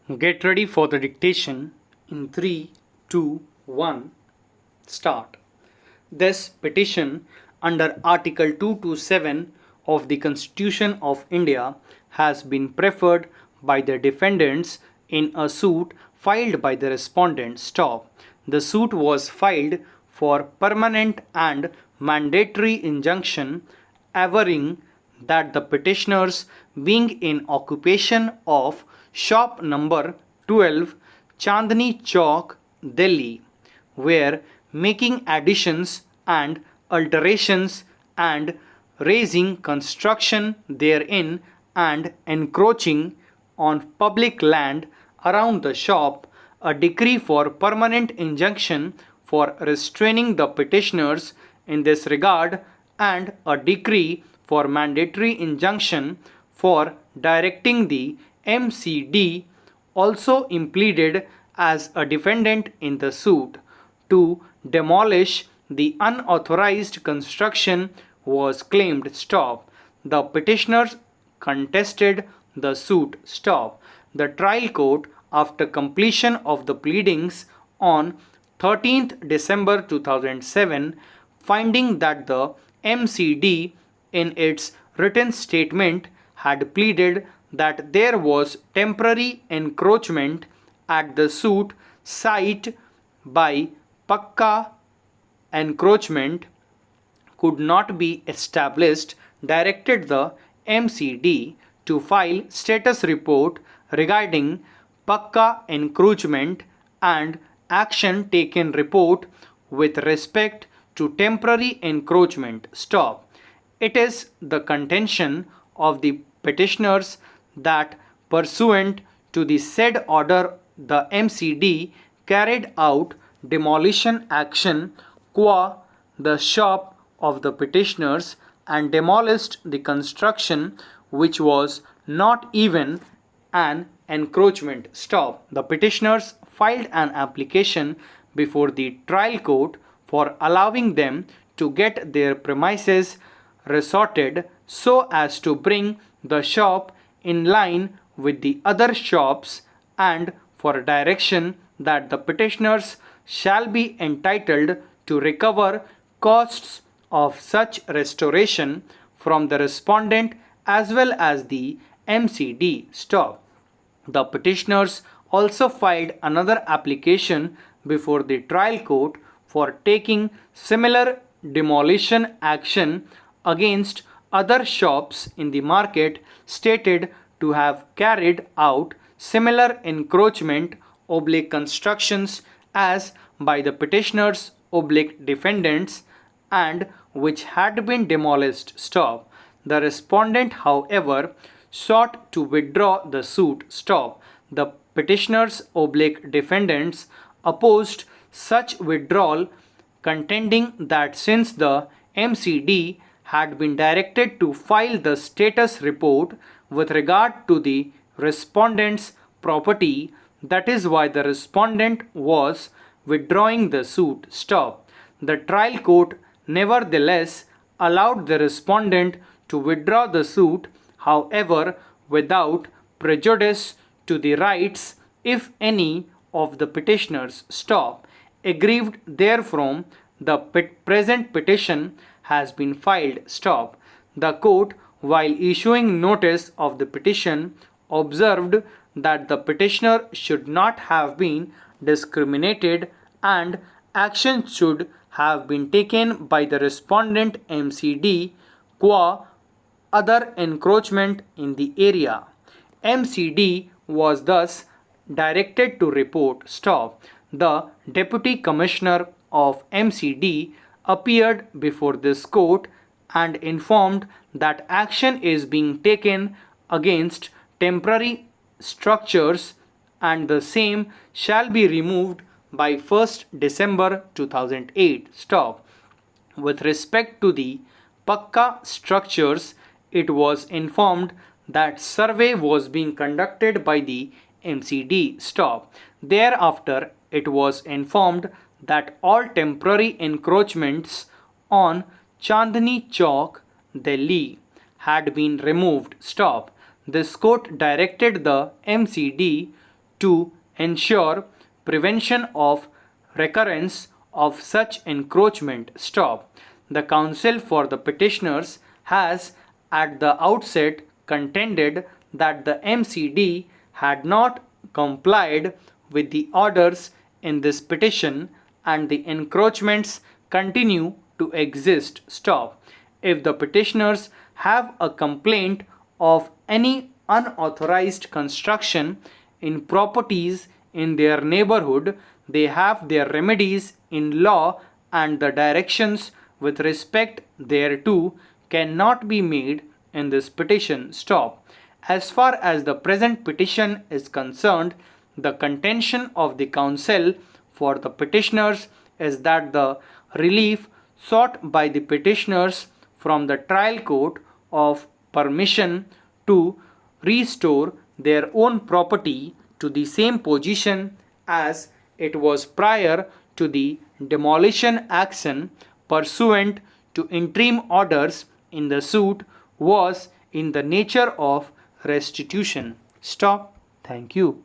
Get ready for the dictation in 3, 2, 1. Start. This petition under Article 227 of the Constitution of India has been preferred by the defendants in a suit filed by the respondent. Stop. The suit was filed for permanent and mandatory injunction averring that the petitioners being in occupation of shop number 12 Chandni Chowk, Delhi, were making additions and alterations and raising construction therein and encroaching on public land around the shop, a decree for permanent injunction for restraining the petitioners in this regard, and a decree for mandatory injunction for directing the MCD, also impleaded as a defendant in the suit, to demolish the unauthorized construction was claimed. Stop. The petitioners contested the suit. Stop. The trial court, after completion of the pleadings on 13th December 2007, finding that the MCD in its written statement had pleaded that there was temporary encroachment at the suit site by Pakka encroachment could not be established, directed the MCD to file status report regarding Pakka encroachment and action taken report with respect to temporary encroachment. Stop. It is the contention of the petitioners that pursuant to the said order the MCD carried out demolition action qua the shop of the petitioners and demolished the construction which was not even an encroachment. Stop. The petitioners filed an application before the trial court for allowing them to get their premises resorted so as to bring the shop in line with the other shops and for direction that the petitioners shall be entitled to recover costs of such restoration from the respondent as well as the MCD. Stop. The petitioners also filed another application before the trial court for taking similar demolition action against other shops in the market stated to have carried out similar encroachment constructions as by the petitioners defendants and which had been demolished. Stop. The respondent, however, sought to withdraw the suit. Stop. The petitioners defendants opposed such withdrawal, contending that since the MCD had been directed to file the status report with regard to the respondent's property, that is why the respondent was withdrawing the suit. Stop. The trial court nevertheless allowed the respondent to withdraw the suit, however, without prejudice to the rights, if any, of the petitioners. Stop. Aggrieved therefrom, the present petition has been filed. Stop. The court, while issuing notice of the petition, observed that the petitioner should not have been discriminated and action should have been taken by the respondent MCD qua other encroachment in the area. MCD was thus directed to report. Stop. The Deputy Commissioner of MCD appeared before this court and informed that action is being taken against temporary structures and the same shall be removed by 1st December 2008. Stop. With respect to the Pakka structures, it was informed that survey was being conducted by the MCD. Stop. Thereafter, it was informed that all temporary encroachments on Chandni Chowk, Delhi, had been removed. Stop. This court directed the MCD to ensure prevention of recurrence of such encroachment. Stop. The counsel for the petitioners has at the outset contended that the MCD had not complied with the orders in this petition and the encroachments continue to exist. Stop. If the petitioners have a complaint of any unauthorized construction in properties in their neighborhood, they have their remedies in law, and the directions with respect thereto cannot be made in this petition. Stop. As far as the present petition is concerned, the contention of the counsel for the petitioners is that the relief sought by the petitioners from the trial court of permission to restore their own property to the same position as it was prior to the demolition action pursuant to interim orders in the suit was in the nature of restitution. Stop. Thank you.